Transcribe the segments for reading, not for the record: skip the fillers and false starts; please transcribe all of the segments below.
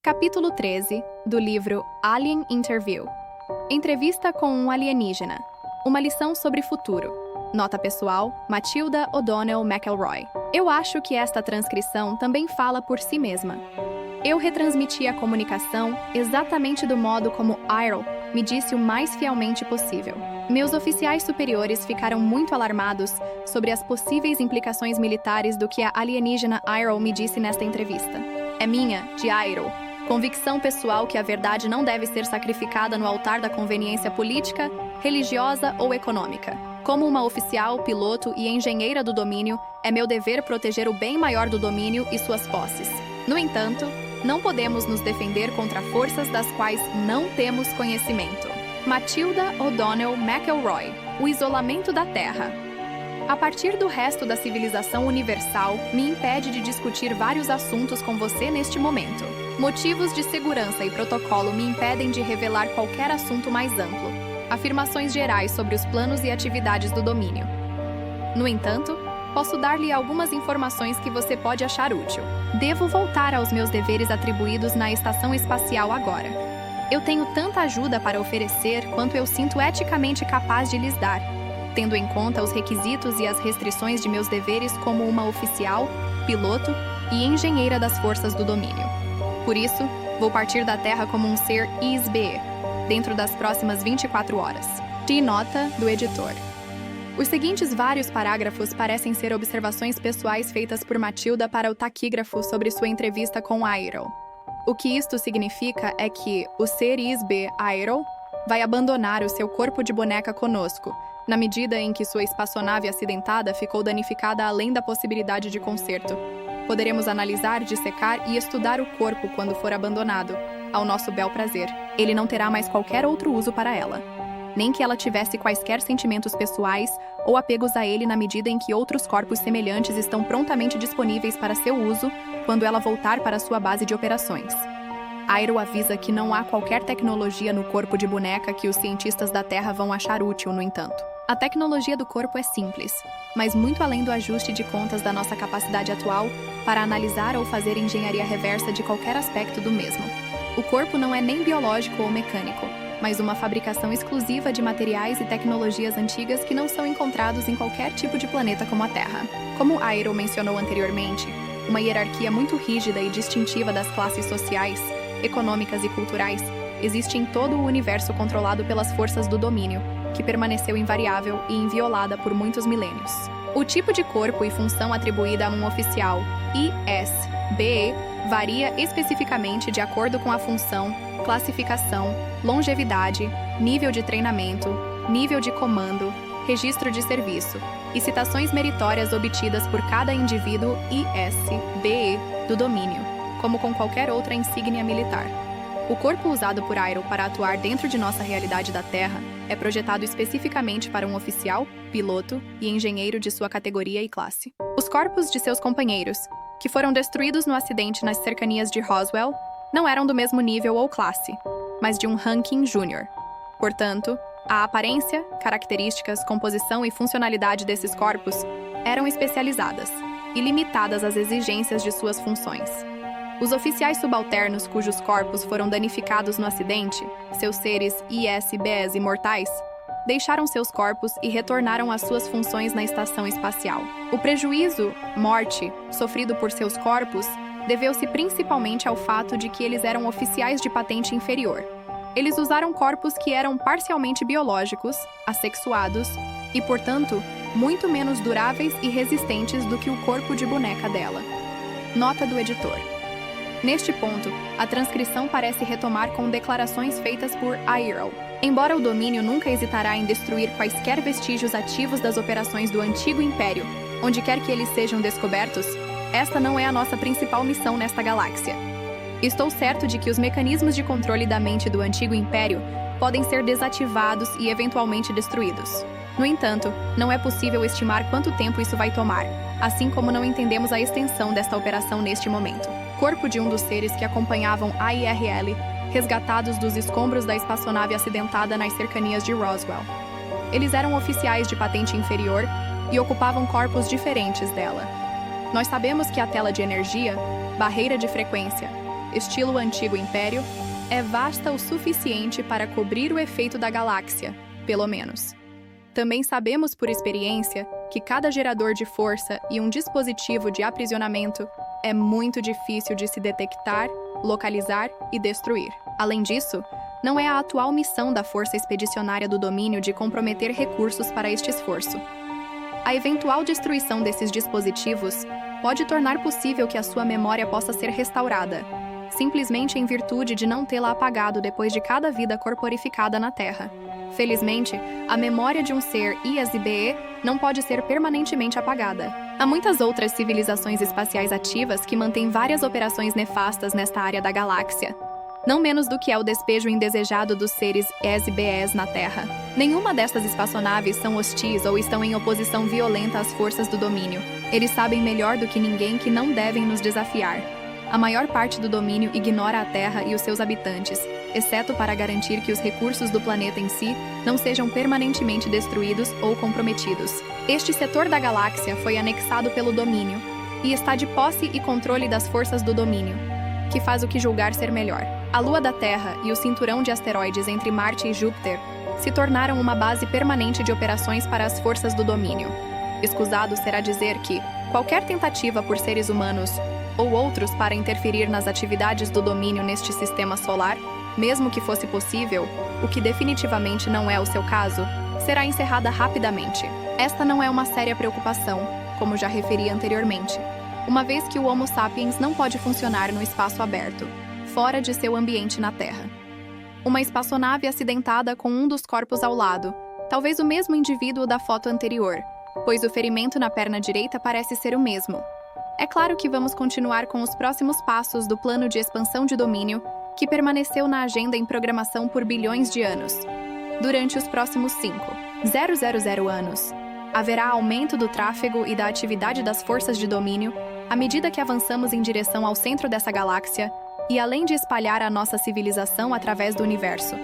Capítulo 13, do livro Alien Interview. Entrevista com um alienígena. Uma lição sobre futuro. Nota pessoal, Matilda O'Donnell McElroy. Eu acho que esta transcrição também fala por si mesma. Eu retransmiti a comunicação exatamente do modo como Iroh me disse o mais fielmente possível. Meus oficiais superiores ficaram muito alarmados sobre as possíveis implicações militares do que a alienígena Iroh me disse nesta entrevista. É minha, de Iroh, convicção pessoal que a verdade não deve ser sacrificada no altar da conveniência política, religiosa ou econômica. Como uma oficial, piloto e engenheira do domínio, é meu dever proteger o bem maior do domínio e suas posses. No entanto, não podemos nos defender contra forças das quais não temos conhecimento. Matilda O'Donnell McElroy. O isolamento da Terra. A partir do resto da civilização universal, me impede de discutir vários assuntos com você neste momento. Motivos de segurança e protocolo me impedem de revelar qualquer assunto mais amplo. Afirmações gerais sobre os planos e atividades do domínio. No entanto, posso dar-lhe algumas informações que você pode achar útil. Devo voltar aos meus deveres atribuídos na estação espacial agora. Eu tenho tanta ajuda para oferecer quanto eu sinto eticamente capaz de lhes dar, tendo em conta os requisitos e as restrições de meus deveres como uma oficial, piloto e engenheira das forças do domínio. Por isso, vou partir da Terra como um ser ISBE, dentro das próximas 24 horas. De nota do editor. Os seguintes vários parágrafos parecem ser observações pessoais feitas por Matilda para o taquígrafo sobre sua entrevista com Iroh. O que isto significa é que o ser ISB Iroh vai abandonar o seu corpo de boneca conosco, na medida em que sua espaçonave acidentada ficou danificada além da possibilidade de conserto. Poderemos analisar, dissecar e estudar o corpo quando for abandonado, ao nosso bel prazer. Ele não terá mais qualquer outro uso para ela. Nem que ela tivesse quaisquer sentimentos pessoais ou apegos a ele na medida em que outros corpos semelhantes estão prontamente disponíveis para seu uso quando ela voltar para sua base de operações. Iroh avisa que não há qualquer tecnologia no corpo de boneca que os cientistas da Terra vão achar útil, no entanto. A tecnologia do corpo é simples, mas muito além do ajuste de contas da nossa capacidade atual para analisar ou fazer engenharia reversa de qualquer aspecto do mesmo. O corpo não é nem biológico ou mecânico, mas uma fabricação exclusiva de materiais e tecnologias antigas que não são encontrados em qualquer tipo de planeta como a Terra. Como Iroh mencionou anteriormente, uma hierarquia muito rígida e distintiva das classes sociais, econômicas e culturais existe em todo o universo controlado pelas forças do domínio, que permaneceu invariável e inviolada por muitos milênios. O tipo de corpo e função atribuída a um oficial ISBE varia especificamente de acordo com a função, classificação, longevidade, nível de treinamento, nível de comando, registro de serviço e citações meritórias obtidas por cada indivíduo ISBE do domínio, como com qualquer outra insígnia militar. O corpo usado por Iroh para atuar dentro de nossa realidade da Terra é projetado especificamente para um oficial, piloto e engenheiro de sua categoria e classe. Os corpos de seus companheiros, que foram destruídos no acidente nas cercanias de Roswell, não eram do mesmo nível ou classe, mas de um ranking júnior. Portanto, a aparência, características, composição e funcionalidade desses corpos eram especializadas e limitadas às exigências de suas funções. Os oficiais subalternos cujos corpos foram danificados no acidente, seus seres ISBEs imortais, deixaram seus corpos e retornaram às suas funções na estação espacial. O prejuízo, morte, sofrido por seus corpos, deveu-se principalmente ao fato de que eles eram oficiais de patente inferior. Eles usaram corpos que eram parcialmente biológicos, assexuados e, portanto, muito menos duráveis e resistentes do que o corpo de boneca dela. Nota do editor. Neste ponto, a transcrição parece retomar com declarações feitas por Iroh. Embora o domínio nunca hesitará em destruir quaisquer vestígios ativos das operações do antigo Império, onde quer que eles sejam descobertos, esta não é a nossa principal missão nesta galáxia. Estou certo de que os mecanismos de controle da mente do antigo Império podem ser desativados e eventualmente destruídos. No entanto, não é possível estimar quanto tempo isso vai tomar, assim como não entendemos a extensão desta operação neste momento. Corpo de um dos seres que acompanhavam a IRL, resgatados dos escombros da espaçonave acidentada nas cercanias de Roswell. Eles eram oficiais de patente inferior e ocupavam corpos diferentes dela. Nós sabemos que a tela de energia, barreira de frequência, estilo Antigo Império, é vasta o suficiente para cobrir o efeito da galáxia, pelo menos. Também sabemos por experiência que cada gerador de força e um dispositivo de aprisionamento é muito difícil de se detectar, localizar e destruir. Além disso, não é a atual missão da Força Expedicionária do Domínio de comprometer recursos para este esforço. A eventual destruição desses dispositivos pode tornar possível que a sua memória possa ser restaurada, simplesmente em virtude de não tê-la apagado depois de cada vida corporificada na Terra. Felizmente, a memória de um ser ISBE não pode ser permanentemente apagada. Há muitas outras civilizações espaciais ativas que mantêm várias operações nefastas nesta área da galáxia, não menos do que é o despejo indesejado dos seres ISBEs na Terra. Nenhuma destas espaçonaves são hostis ou estão em oposição violenta às forças do domínio. Eles sabem melhor do que ninguém que não devem nos desafiar. A maior parte do domínio ignora a Terra e os seus habitantes, exceto para garantir que os recursos do planeta em si não sejam permanentemente destruídos ou comprometidos. Este setor da galáxia foi anexado pelo domínio e está de posse e controle das forças do domínio, que faz o que julgar ser melhor. A Lua da Terra e o cinturão de asteroides entre Marte e Júpiter se tornaram uma base permanente de operações para as forças do domínio. Escusado será dizer que qualquer tentativa por seres humanos ou outros para interferir nas atividades do domínio neste sistema solar, mesmo que fosse possível, o que definitivamente não é o seu caso, será encerrada rapidamente. Esta não é uma séria preocupação, como já referi anteriormente, uma vez que o Homo sapiens não pode funcionar no espaço aberto, fora de seu ambiente na Terra. Uma espaçonave acidentada com um dos corpos ao lado, talvez o mesmo indivíduo da foto anterior, pois o ferimento na perna direita parece ser o mesmo. É claro que vamos continuar com os próximos passos do plano de expansão de domínio, que permaneceu na agenda em programação por bilhões de anos. Durante os próximos 5,000 anos, haverá aumento do tráfego e da atividade das forças de domínio à medida que avançamos em direção ao centro dessa galáxia e além de espalhar a nossa civilização através do universo.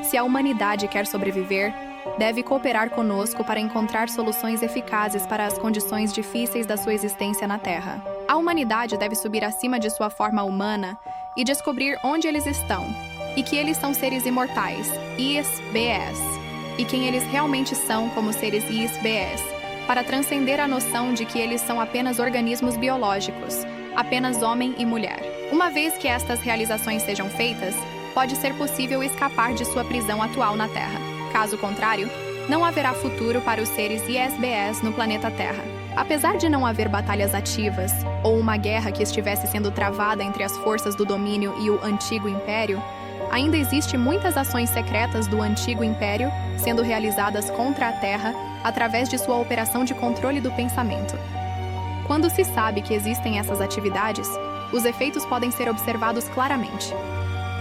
Se a humanidade quer sobreviver, deve cooperar conosco para encontrar soluções eficazes para as condições difíceis da sua existência na Terra. A humanidade deve subir acima de sua forma humana e descobrir onde eles estão, e que eles são seres imortais, ISBEs, e quem eles realmente são como seres ISBEs, para transcender a noção de que eles são apenas organismos biológicos, apenas homem e mulher. Uma vez que estas realizações sejam feitas, pode ser possível escapar de sua prisão atual na Terra. Caso contrário, não haverá futuro para os seres ISBEs no planeta Terra. Apesar de não haver batalhas ativas, ou uma guerra que estivesse sendo travada entre as forças do domínio e o Antigo Império, ainda existe muitas ações secretas do Antigo Império sendo realizadas contra a Terra através de sua operação de controle do pensamento. Quando se sabe que existem essas atividades, os efeitos podem ser observados claramente.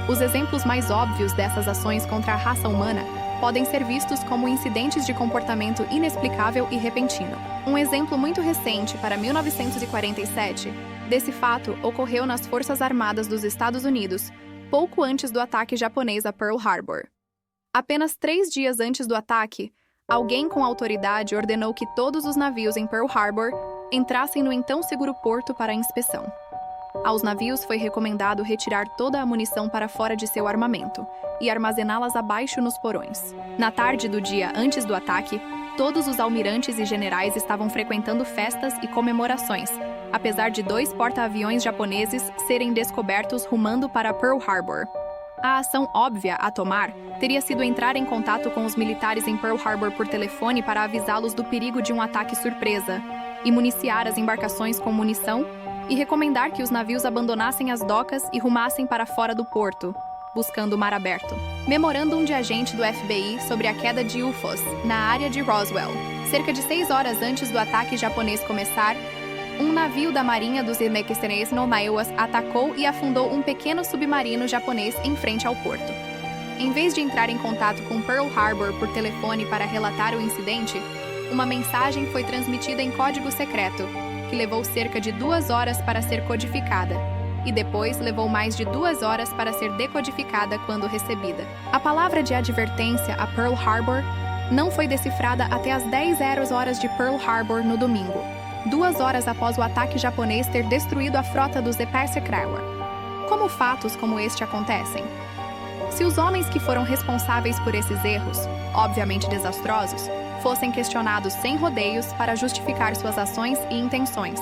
Os exemplos mais óbvios dessas ações contra a raça humana podem ser vistos como incidentes de comportamento inexplicável e repentino. Um exemplo muito recente, para 1947, desse fato ocorreu nas Forças Armadas dos Estados Unidos, pouco antes do ataque japonês a Pearl Harbor. Apenas 3 dias antes do ataque, alguém com autoridade ordenou que todos os navios em Pearl Harbor entrassem no então seguro porto para inspeção. Aos navios foi recomendado retirar toda a munição para fora de seu armamento e armazená-las abaixo nos porões. Na tarde do dia antes do ataque, todos os almirantes e generais estavam frequentando festas e comemorações, apesar de 2 porta-aviões japoneses serem descobertos rumando para Pearl Harbor. A ação óbvia a tomar teria sido entrar em contato com os militares em Pearl Harbor por telefone para avisá-los do perigo de um ataque surpresa e municiar as embarcações com munição e recomendar que os navios abandonassem as docas e rumassem para fora do porto, buscando o mar aberto. Memorandum de agente do FBI sobre a queda de UFOs na área de Roswell. Cerca de 6 horas antes do ataque japonês começar, um navio da Marinha dos Estados Unidos atacou e afundou um pequeno submarino japonês em frente ao porto. Em vez de entrar em contato com Pearl Harbor por telefone para relatar o incidente, uma mensagem foi transmitida em código secreto, que levou cerca de 2 horas para ser codificada, e depois levou mais de 2 horas para ser decodificada quando recebida. A palavra de advertência a Pearl Harbor não foi decifrada até as 10 horas de Pearl Harbor no domingo, 2 horas após o ataque japonês ter destruído a frota dos Zepasekrewa. Como fatos como este acontecem? Se os homens que foram responsáveis por esses erros, obviamente desastrosos, fossem questionados sem rodeios para justificar suas ações e intenções,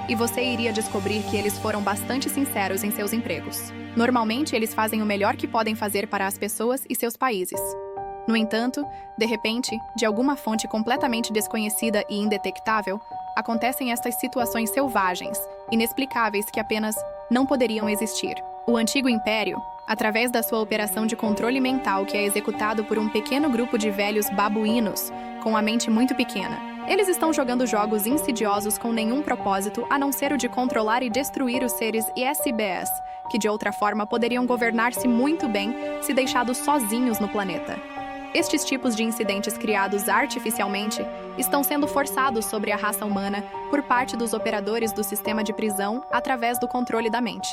e você iria descobrir que eles foram bastante sinceros em seus empregos. Normalmente, eles fazem o melhor que podem fazer para as pessoas e seus países. No entanto, de repente, de alguma fonte completamente desconhecida e indetectável, acontecem estas situações selvagens, inexplicáveis que apenas não poderiam existir. O Antigo Império, através da sua operação de controle mental que é executado por um pequeno grupo de velhos babuínos com a mente muito pequena, eles estão jogando jogos insidiosos com nenhum propósito a não ser o de controlar e destruir os seres ISBs, que de outra forma poderiam governar-se muito bem se deixados sozinhos no planeta. Estes tipos de incidentes criados artificialmente estão sendo forçados sobre a raça humana por parte dos operadores do sistema de prisão através do controle da mente.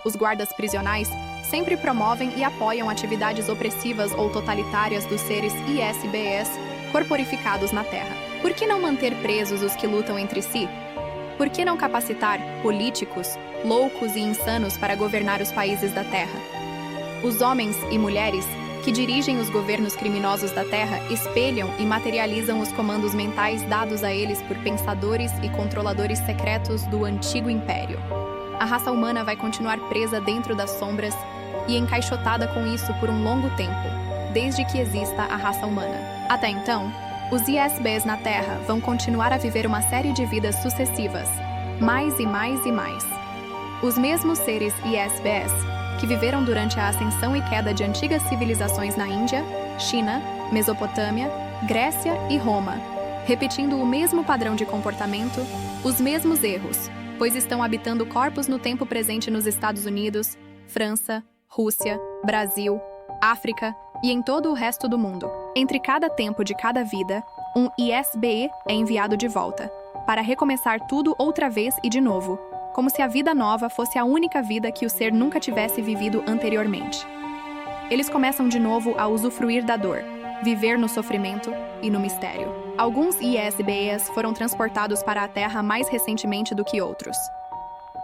Os guardas prisionais sempre promovem e apoiam atividades opressivas ou totalitárias dos seres ISBs corporificados na Terra. Por que não manter presos os que lutam entre si? Por que não capacitar políticos, loucos e insanos para governar os países da Terra? Os homens e mulheres que dirigem os governos criminosos da Terra espelham e materializam os comandos mentais dados a eles por pensadores e controladores secretos do Antigo Império. A raça humana vai continuar presa dentro das sombras e encaixotada com isso por um longo tempo, desde que exista a raça humana. Até então, os ISBs na Terra vão continuar a viver uma série de vidas sucessivas, mais e mais e mais. Os mesmos seres ISBs que viveram durante a ascensão e queda de antigas civilizações na Índia, China, Mesopotâmia, Grécia e Roma, repetindo o mesmo padrão de comportamento, os mesmos erros, pois estão habitando corpos no tempo presente nos Estados Unidos, França, Rússia, Brasil, África e em todo o resto do mundo. Entre cada tempo de cada vida, um ISBE é enviado de volta, para recomeçar tudo outra vez e de novo, como se a vida nova fosse a única vida que o ser nunca tivesse vivido anteriormente. Eles começam de novo a usufruir da dor, viver no sofrimento e no mistério. Alguns ISBEs foram transportados para a Terra mais recentemente do que outros.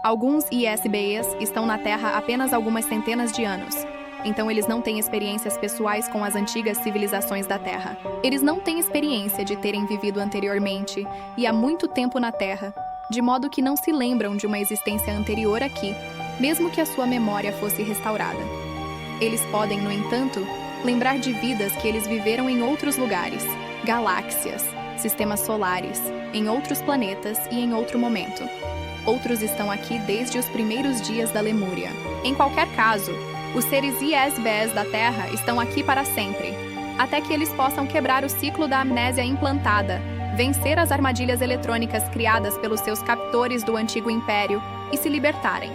Alguns ISBEs estão na Terra apenas algumas centenas de anos, então eles não têm experiências pessoais com as antigas civilizações da Terra. Eles não têm experiência de terem vivido anteriormente e há muito tempo na Terra, de modo que não se lembram de uma existência anterior aqui, mesmo que a sua memória fosse restaurada. Eles podem, no entanto, lembrar de vidas que eles viveram em outros lugares, galáxias, sistemas solares, em outros planetas e em outro momento. Outros estão aqui desde os primeiros dias da Lemúria. Em qualquer caso, os seres ISBs da Terra estão aqui para sempre, até que eles possam quebrar o ciclo da amnésia implantada, vencer as armadilhas eletrônicas criadas pelos seus captores do Antigo Império e se libertarem.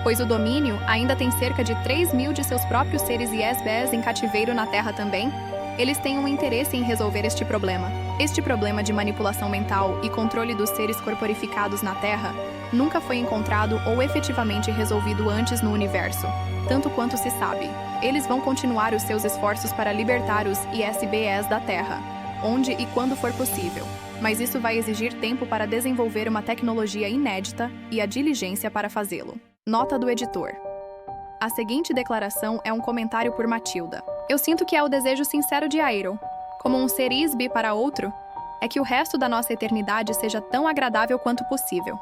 Pois o domínio ainda tem cerca de 3.000 de seus próprios seres ISBs em cativeiro na Terra também, eles têm um interesse em resolver este problema. Este problema de manipulação mental e controle dos seres corporificados na Terra nunca foi encontrado ou efetivamente resolvido antes no universo, tanto quanto se sabe. Eles vão continuar os seus esforços para libertar os ISBs da Terra, onde e quando for possível, mas isso vai exigir tempo para desenvolver uma tecnologia inédita e a diligência para fazê-lo. Nota do editor. A seguinte declaração é um comentário por Matilda. Eu sinto que é o desejo sincero de Aero, como um ser ISB para outro, é que o resto da nossa eternidade seja tão agradável quanto possível.